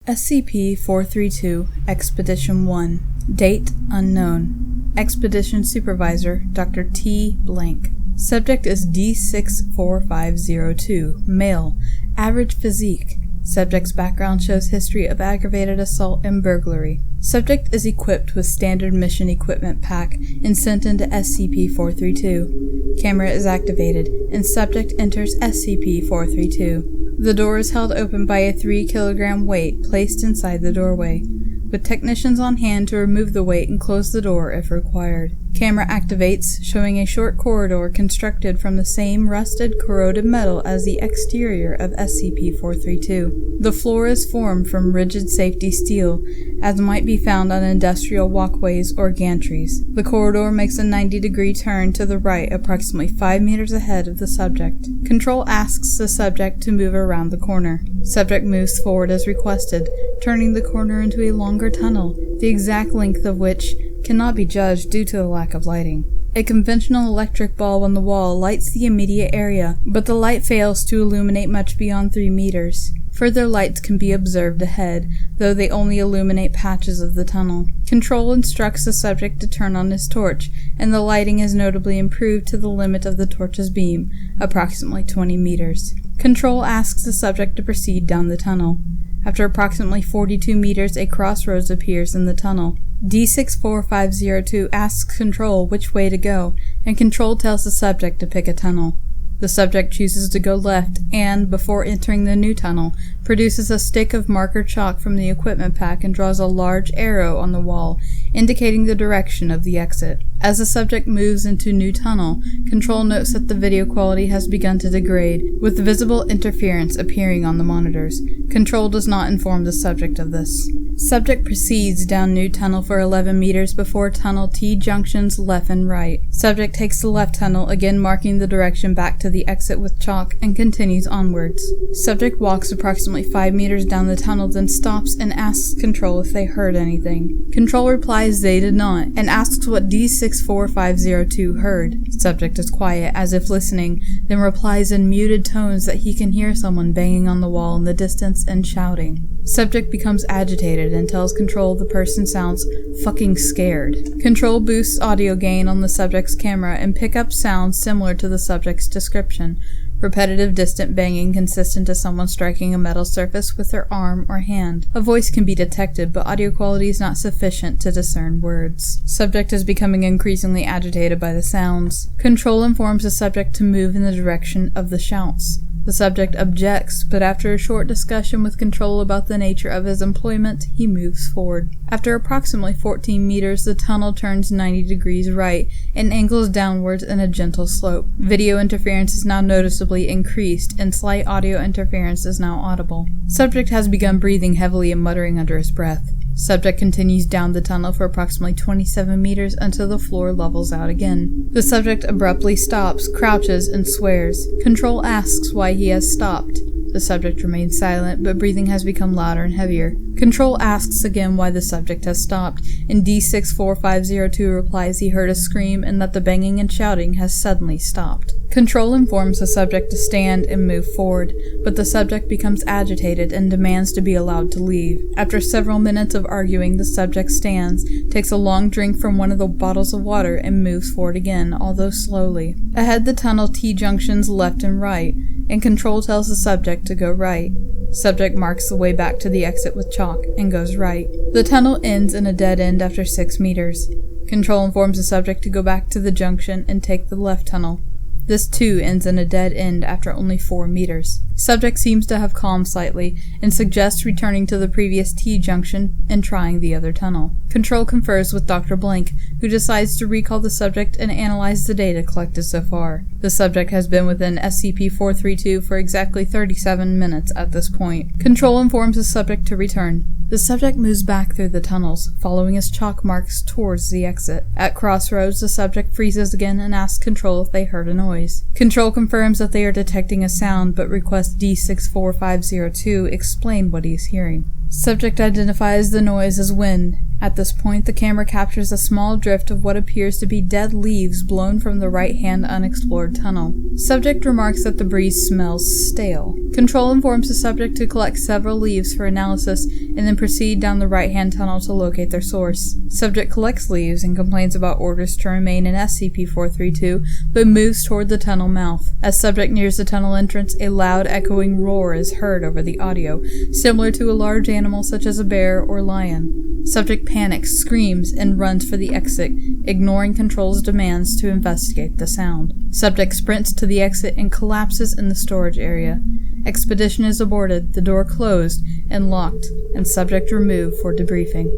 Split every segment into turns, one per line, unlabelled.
SCP-432 Expedition 1 Date unknown. Expedition Supervisor Dr. T. Blank. Subject is D64502, male, average physique. Subject's background shows history of aggravated assault and burglary. Subject is equipped with standard mission equipment pack and sent into SCP-432. Camera is activated, and subject enters SCP-432. The door is held open by a 3-kilogram weight placed inside the doorway, with technicians on hand to remove the weight and close the door if required. Camera activates, showing a short corridor constructed from the same rusted, corroded metal as the exterior of SCP-432. The floor is formed from rigid safety steel, as might be found on industrial walkways or gantries. The corridor makes a 90-degree turn to the right approximately 5 meters ahead of the subject. Control asks the subject to move around the corner. Subject moves forward as requested, turning the corner into a longer tunnel, the exact length of which cannot be judged due to the lack of lighting. A conventional electric bulb on the wall lights the immediate area, but the light fails to illuminate much beyond 3 meters. Further lights can be observed ahead, though they only illuminate patches of the tunnel. Control instructs the subject to turn on his torch, and the lighting is notably improved to the limit of the torch's beam, approximately 20 meters. Control asks the subject to proceed down the tunnel. After approximately 42 meters, a crossroads appears in the tunnel. D64502 asks Control which way to go, and Control tells the subject to pick a tunnel. The subject chooses to go left and, before entering the new tunnel, produces a stick of marker chalk from the equipment pack and draws a large arrow on the wall, indicating the direction of the exit. As the subject moves into new tunnel, Control notes that the video quality has begun to degrade, with visible interference appearing on the monitors. Control does not inform the subject of this. Subject proceeds down new tunnel for 11 meters before tunnel T junctions left and right. Subject takes the left tunnel, again marking the direction back to the exit with chalk, and continues onwards. Subject walks approximately 5 meters down the tunnel, then stops and asks Control if they heard anything. Control replies they did not, and asks what D64502 heard. Subject is quiet, as if listening, then replies in muted tones that he can hear someone banging on the wall in the distance and shouting. Subject becomes agitated and tells Control the person sounds fucking scared. Control boosts audio gain on the subject's camera and pick up sounds similar to the subject's description. Repetitive distant banging consistent to someone striking a metal surface with their arm or hand. A voice can be detected, but audio quality is not sufficient to discern words. Subject is becoming increasingly agitated by the sounds. Control informs the subject to move in the direction of the shouts. The subject objects, but after a short discussion with Control about the nature of his employment, he moves forward. After approximately 14 meters, the tunnel turns 90 degrees right and angles downwards in a gentle slope. Video interference is now noticeably increased, and slight audio interference is now audible. Subject has begun breathing heavily and muttering under his breath. Subject continues down the tunnel for approximately 27 meters until the floor levels out again. The subject abruptly stops, crouches, and swears. Control asks why he has stopped. The subject remains silent, but breathing has become louder and heavier. Control asks again why the subject has stopped, and D64502 replies he heard a scream and that the banging and shouting has suddenly stopped. Control informs the subject to stand and move forward, but the subject becomes agitated and demands to be allowed to leave. After several minutes of arguing, the subject stands, takes a long drink from one of the bottles of water, and moves forward again, although slowly. Ahead the tunnel T junctions left and right, and Control tells the subject to go right. Subject marks the way back to the exit with chalk and goes right. The tunnel ends in a dead end after 6 meters. Control informs the subject to go back to the junction and take the left tunnel. This too ends in a dead end after only 4 meters. Subject seems to have calmed slightly and suggests returning to the previous T junction and trying the other tunnel. Control confers with Dr. Blank, who decides to recall the subject and analyze the data collected so far. The subject has been within SCP-432 for exactly 37 minutes at this point. Control informs the subject to return. The subject moves back through the tunnels, following his chalk marks towards the exit. At crossroads, the subject freezes again and asks Control if they heard a noise. Control confirms that they are detecting a sound, but requests D64502 explain what he is hearing. Subject identifies the noise as wind. At this point, the camera captures a small drift of what appears to be dead leaves blown from the right-hand unexplored tunnel. Subject remarks that the breeze smells stale. Control informs the subject to collect several leaves for analysis and then proceed down the right-hand tunnel to locate their source. Subject collects leaves and complains about orders to remain in SCP-432, but moves toward the tunnel mouth. As subject nears the tunnel entrance, a loud echoing roar is heard over the audio, similar to a large animal such as a bear or lion. Subject panics, screams, and runs for the exit, ignoring Control's demands to investigate the sound. Subject sprints to the exit and collapses in the storage area. Expedition is aborted, the door closed and locked, and subject removed for debriefing.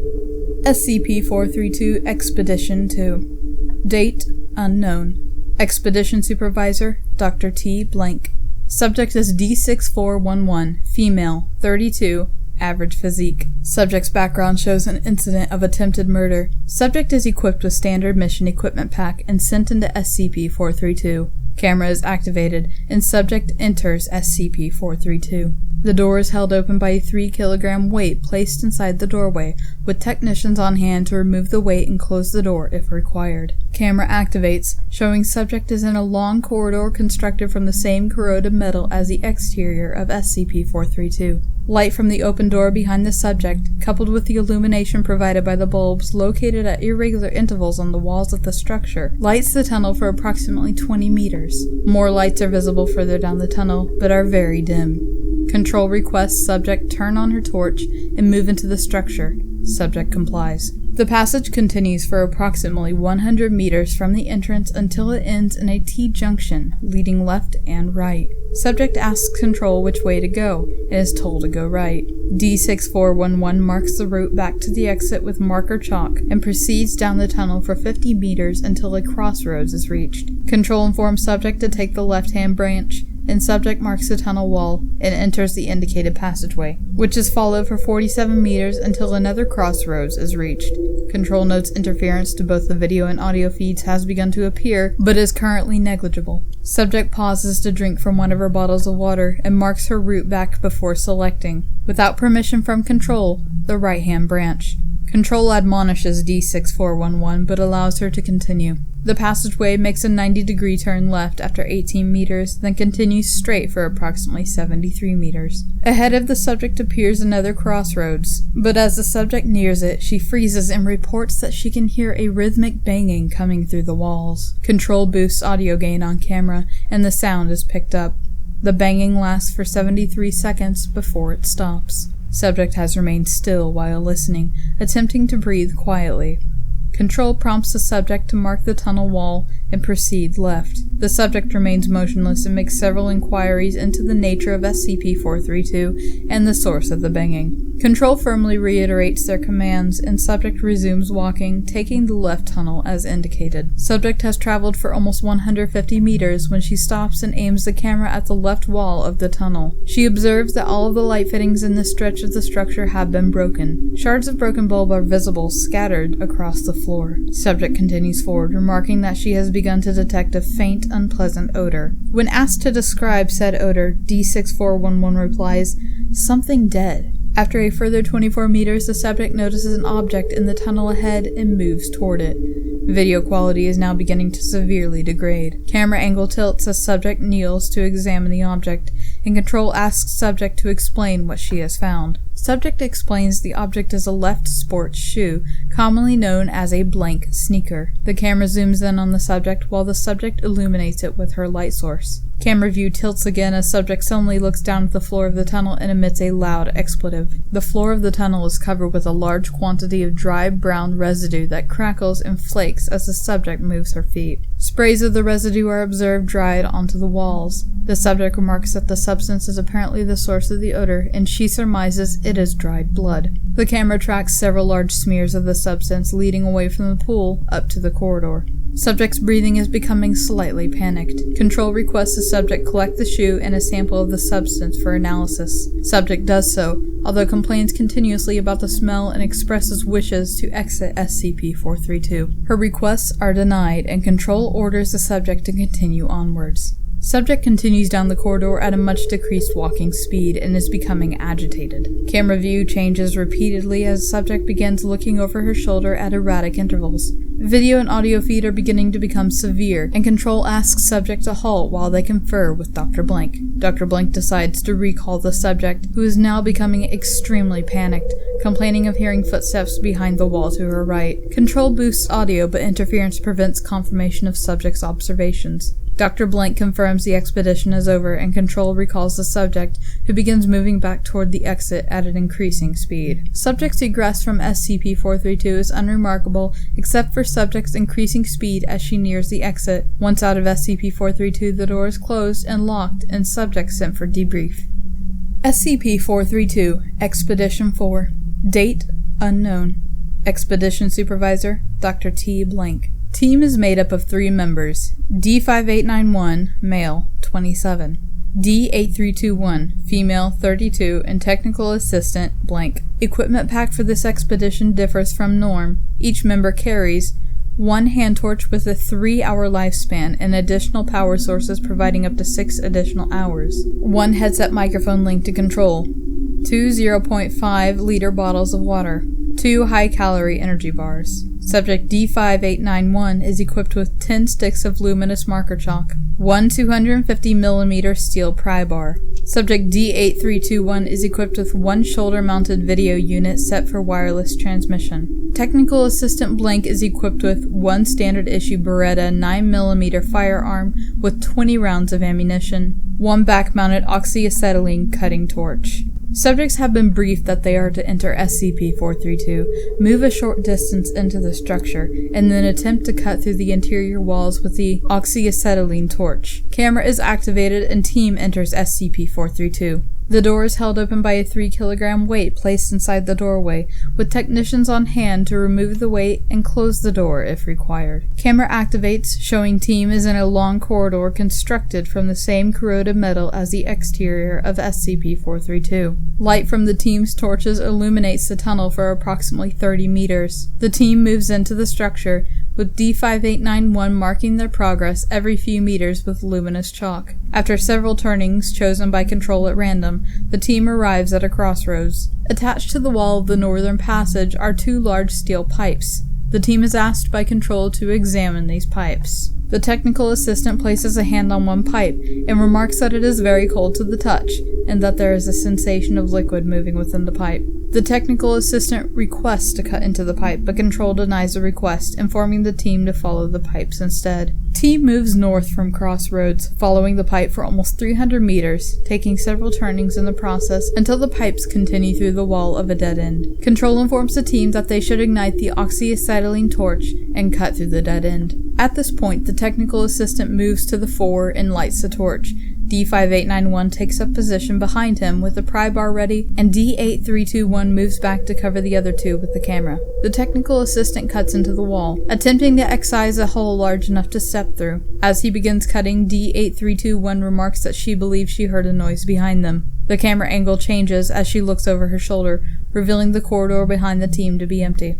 SCP-432 Expedition 2. Date unknown. Expedition Supervisor Dr. T. Blank. Subject is D6411, female, 32, average physique. Subject's background shows an incident of attempted murder. Subject is equipped with standard mission equipment pack and sent into SCP-432. Camera is activated, and subject enters SCP-432. The door is held open by a 3-kilogram weight placed inside the doorway, with technicians on hand to remove the weight and close the door if required. Camera activates, showing subject is in a long corridor constructed from the same corroded metal as the exterior of SCP-432. Light from the open door behind the subject, coupled with the illumination provided by the bulbs located at irregular intervals on the walls of the structure, lights the tunnel for approximately 20 meters. More lights are visible further down the tunnel, but are very dim. Control requests subject turn on her torch and move into the structure. Subject complies. The passage continues for approximately 100 meters from the entrance until it ends in a T-junction, leading left and right. Subject asks Control which way to go, and is told to go right. D6411 marks the route back to the exit with marker chalk, and proceeds down the tunnel for 50 meters until a crossroads is reached. Control informs subject to take the left-hand branch, and subject marks the tunnel wall and enters the indicated passageway, which is followed for 47 meters until another crossroads is reached. Control notes interference to both the video and audio feeds has begun to appear, but is currently negligible. Subject pauses to drink from one of her bottles of water and marks her route back before selecting, without permission from Control, the right-hand branch. Control admonishes D6411, but allows her to continue. The passageway makes a 90-degree turn left after 18 meters, then continues straight for approximately 73 meters. Ahead of the subject appears another crossroads, but as the subject nears it, she freezes and reports that she can hear a rhythmic banging coming through the walls. Control boosts audio gain on camera, and the sound is picked up. The banging lasts for 73 seconds before it stops. Subject has remained still while listening, attempting to breathe quietly. Control prompts the subject to mark the tunnel wall and proceed left. The subject remains motionless and makes several inquiries into the nature of SCP-432 and the source of the banging. Control firmly reiterates their commands, and subject resumes walking, taking the left tunnel as indicated. Subject has traveled for almost 150 meters when she stops and aims the camera at the left wall of the tunnel. She observes that all of the light fittings in this stretch of the structure have been broken. Shards of broken bulb are visible, scattered across the floor. Subject continues forward, remarking that she has begun to detect a faint, unpleasant odor. When asked to describe said odor, D6411 replies, "Something dead." After a further 24 meters, the subject notices an object in the tunnel ahead and moves toward it. Video quality is now beginning to severely degrade. Camera angle tilts as subject kneels to examine the object, and Control asks subject to explain what she has found. Subject explains the object is a left sports shoe, commonly known as a blank sneaker. The camera zooms in on the subject while the subject illuminates it with her light source. Camera view tilts again as subject suddenly looks down at the floor of the tunnel and emits a loud expletive. The floor of the tunnel is covered with a large quantity of dry brown residue that crackles and flakes as the subject moves her feet. Sprays of the residue are observed dried onto the walls. The subject remarks that the substance is apparently the source of the odor, and she surmises it is dried blood. The camera tracks several large smears of the substance leading away from the pool up to the corridor. Subject's breathing is becoming slightly panicked. Control requests the subject collect the shoe and a sample of the substance for analysis. Subject does so, although complains continuously about the smell and expresses wishes to exit SCP-432. Her requests are denied, and Control orders the subject to continue onwards. Subject continues down the corridor at a much decreased walking speed and is becoming agitated. Camera view changes repeatedly as subject begins looking over her shoulder at erratic intervals. Video and audio feed are beginning to become severe, and Control asks subject to halt while they confer with Dr. Blank. Dr. Blank decides to recall the subject, who is now becoming extremely panicked, complaining of hearing footsteps behind the wall to her right. Control boosts audio, but interference prevents confirmation of subject's observations. Dr. Blank confirms the expedition is over, and Control recalls the subject, who begins moving back toward the exit at an increasing speed. Subject's egress from SCP-432 is unremarkable, except for subject's increasing speed as she nears the exit. Once out of SCP-432, the door is closed and locked, and subject sent for debrief. SCP-432, Expedition 4. Date unknown. Expedition Supervisor, Dr. T. Blank. Team is made up of 3 members: D5891, male, 27, D8321, female, 32, and technical assistant, blank. Equipment pack for this expedition differs from norm. Each member carries 1 hand torch with a 3-hour lifespan and additional power sources providing up to 6 additional hours, 1 headset microphone linked to Control, 2 0.5-liter bottles of water, 2 high-calorie energy bars. Subject D5891 is equipped with 10 sticks of luminous marker chalk, 1 250mm steel pry bar. Subject D8321 is equipped with 1 shoulder-mounted video unit set for wireless transmission. Technical Assistant Blank is equipped with 1 standard-issue Beretta 9mm firearm with 20 rounds of ammunition, 1 back-mounted oxyacetylene cutting torch. Subjects have been briefed that they are to enter SCP-432, move a short distance into the structure, and then attempt to cut through the interior walls with the oxyacetylene torch. Camera is activated and team enters SCP-432. The door is held open by a 3-kilogram weight placed inside the doorway, with technicians on hand to remove the weight and close the door if required. Camera activates, showing team is in a long corridor constructed from the same corroded metal as the exterior of SCP-432. Light from the team's torches illuminates the tunnel for approximately 30 meters. The team moves into the structure, with D5891 marking their progress every few meters with luminous chalk. After several turnings chosen by Control at random, the team arrives at a crossroads. Attached to the wall of the northern passage are 2 large steel pipes. The team is asked by Control to examine these pipes. The technical assistant places a hand on one pipe and remarks that it is very cold to the touch and that there is a sensation of liquid moving within the pipe. The technical assistant requests to cut into the pipe, but Control denies the request, informing the team to follow the pipes instead. Team moves north from Crossroads, following the pipe for almost 300 meters, taking several turnings in the process until the pipes continue through the wall of a dead end. Control informs the team that they should ignite the oxyacetylene torch and cut through the dead end. At this point, the technical assistant moves to the fore and lights the torch. D5891 takes up position behind him with the pry bar ready, and D8321 moves back to cover the other 2 with the camera. The technical assistant cuts into the wall, attempting to excise a hole large enough to step through. As he begins cutting, D8321 remarks that she believes she heard a noise behind them. The camera angle changes as she looks over her shoulder, revealing the corridor behind the team to be empty.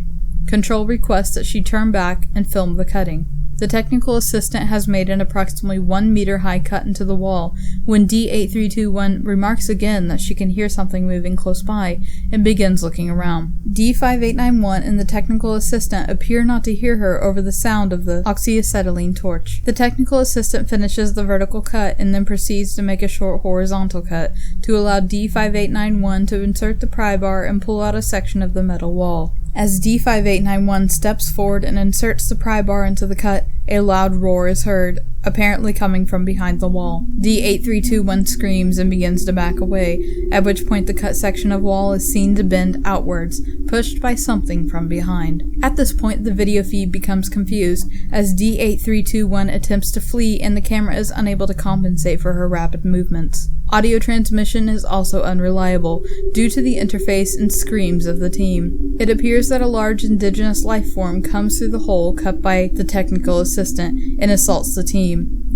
Control requests that she turn back and film the cutting. The technical assistant has made an approximately 1 meter high cut into the wall when D8321 remarks again that she can hear something moving close by and begins looking around. D5891 and the technical assistant appear not to hear her over the sound of the oxyacetylene torch. The technical assistant finishes the vertical cut and then proceeds to make a short horizontal cut to allow D5891 to insert the pry bar and pull out a section of the metal wall. As D5891 steps forward and inserts the pry bar into the cut, a loud roar is heard, apparently coming from behind the wall. D8321 screams and begins to back away, at which point the cut section of wall is seen to bend outwards, pushed by something from behind. At this point, the video feed becomes confused, as D8321 attempts to flee and the camera is unable to compensate for her rapid movements. Audio transmission is also unreliable, due to the interface and screams of the team. It appears that a large indigenous life form comes through the hole cut by the technical assistant and assaults the team.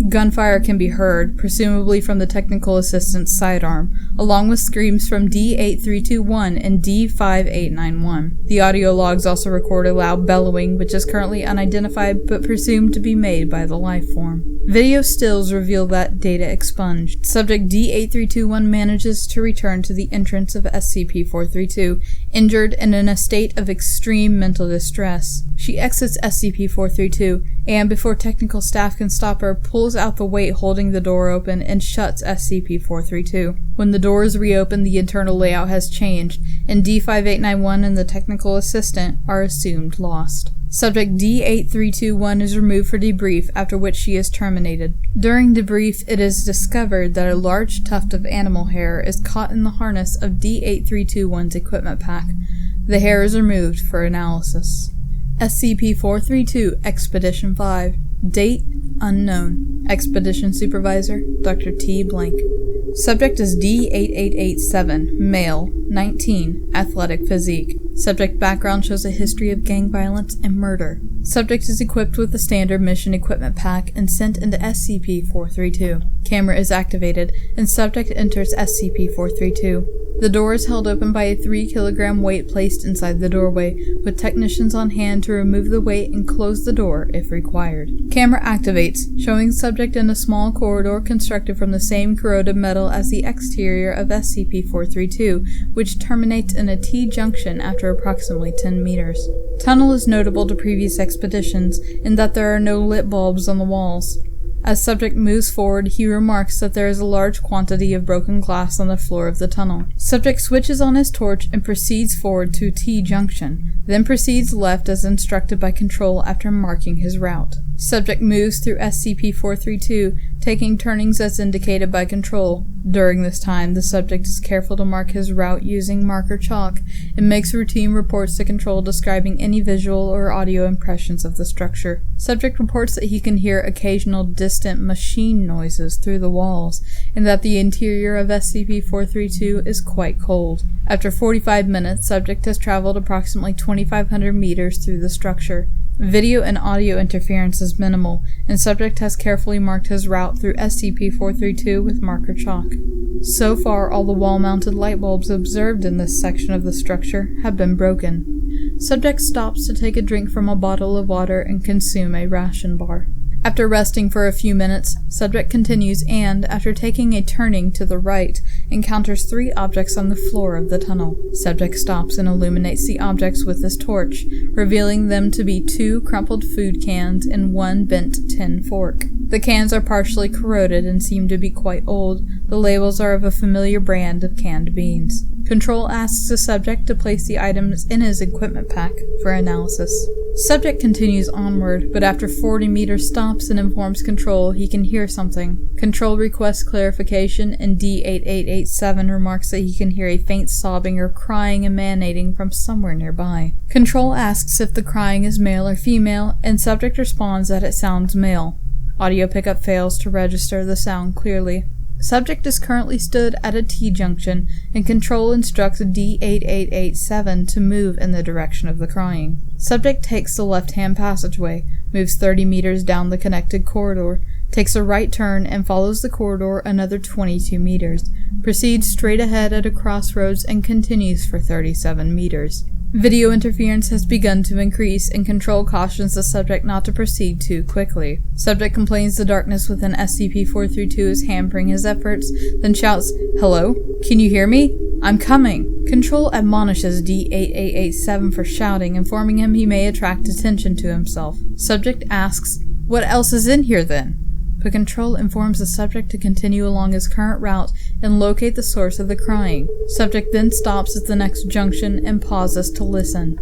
Gunfire can be heard, presumably from the technical assistant's sidearm, along with screams from D8321 and D5891. The audio logs also record a loud bellowing, which is currently unidentified but presumed to be made by the life form. Video stills reveal that data expunged. Subject D8321 manages to return to the entrance of SCP-432, injured and in a state of extreme mental distress. She exits SCP-432 and, before technical staff can stop her, pulls out the weight holding the door open and shuts SCP-432. When the doors reopen, the internal layout has changed, and D5891 and the technical assistant are assumed lost. Subject D8321 is removed for debrief, after which she is terminated. During debrief, it is discovered that a large tuft of animal hair is caught in the harness of D8321's equipment pack. The hair is removed for analysis. SCP-432 Expedition 5. Date unknown. Expedition Supervisor Dr. T. Blank. Subject is D8887, male, 19, athletic physique. Subject background shows a history of gang violence and murder. Subject is equipped with the standard mission equipment pack and sent into SCP-432. Camera is activated, and subject enters SCP-432. The door is held open by a 3-kilogram weight placed inside the doorway, with technicians on hand to remove the weight and close the door if required. Camera activates, showing subject in a small corridor constructed from the same corroded metal as the exterior of SCP-432, which terminates in a T-junction after approximately 10 meters. Tunnel is notable to previous expeditions in that there are no lit bulbs on the walls. As subject moves forward, he remarks that there is a large quantity of broken glass on the floor of the tunnel. Subject switches on his torch and proceeds forward to T-junction, then proceeds left as instructed by Control after marking his route. Subject moves through SCP-432, taking turnings as indicated by Control. During this time, the subject is careful to mark his route using marker chalk and makes routine reports to Control describing any visual or audio impressions of the structure. Subject reports that he can hear occasional distant machine noises through the walls, and that the interior of SCP-432 is quite cold. After 45 minutes, subject has traveled approximately 2,500 meters through the structure. Video and audio interference is minimal, and subject has carefully marked his route through SCP-432 with marker chalk. So far, all the wall-mounted light bulbs observed in this section of the structure have been broken. Subject stops to take a drink from a bottle of water and consume a ration bar. After resting for a few minutes, subject continues and, after taking a turning to the right, encounters 3 objects on the floor of the tunnel. Subject stops and illuminates the objects with his torch, revealing them to be 2 crumpled food cans and 1 bent tin fork. The cans are partially corroded and seem to be quite old. The labels are of a familiar brand of canned beans. Control asks the subject to place the items in his equipment pack for analysis. Subject continues onward, but after 40 meters stops and informs Control he can hear something. Control requests clarification, and D8887 remarks that he can hear a faint sobbing or crying emanating from somewhere nearby. Control asks if the crying is male or female, and subject responds that it sounds male. Audio pickup fails to register the sound clearly. Subject is currently stood at a T-junction, and Control instructs D8887 to move in the direction of the crying. Subject takes the left-hand passageway, moves 30 meters down the connected corridor, takes a right turn and follows the corridor another 22 meters, proceeds straight ahead at a crossroads and continues for 37 meters. Video interference has begun to increase, and Control cautions the subject not to proceed too quickly. Subject complains the darkness within SCP-432 is hampering his efforts, then shouts, "Hello? Can you hear me? I'm coming!" Control admonishes D8887 for shouting, informing him he may attract attention to himself. Subject asks, "What else is in here then?" But Control informs the subject to continue along his current route and locate the source of the crying. Subject then stops at the next junction and pauses to listen.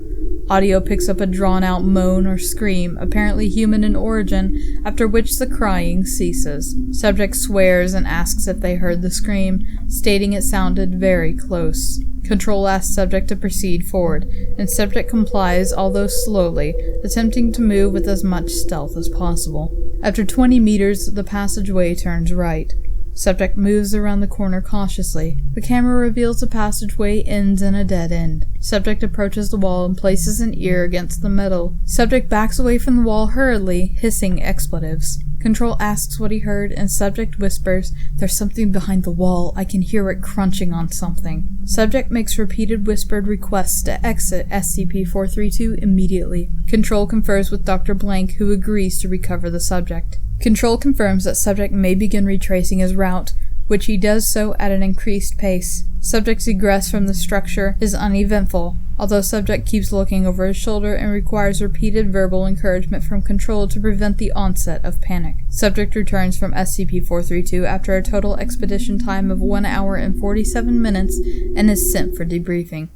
Audio picks up a drawn-out moan or scream, apparently human in origin, after which the crying ceases. Subject swears and asks if they heard the scream, stating it sounded very close. Control asks subject to proceed forward, and subject complies, although slowly, attempting to move with as much stealth as possible. After 20 meters, the passageway turns right. Subject moves around the corner cautiously. The camera reveals the passageway ends in a dead end. Subject approaches the wall and places an ear against the metal. Subject backs away from the wall hurriedly, hissing expletives. Control asks what he heard, and Subject whispers, "There's something behind the wall. I can hear it crunching on something." Subject makes repeated whispered requests to exit SCP-432 immediately. Control confers with Dr. Blank, who agrees to recover the subject. Control confirms that Subject may begin retracing his route, which he does so at an increased pace. Subject's egress from the structure is uneventful, although Subject keeps looking over his shoulder and requires repeated verbal encouragement from Control to prevent the onset of panic. Subject returns from SCP-432 after a total expedition time of 1 hour and 47 minutes and is sent for debriefing.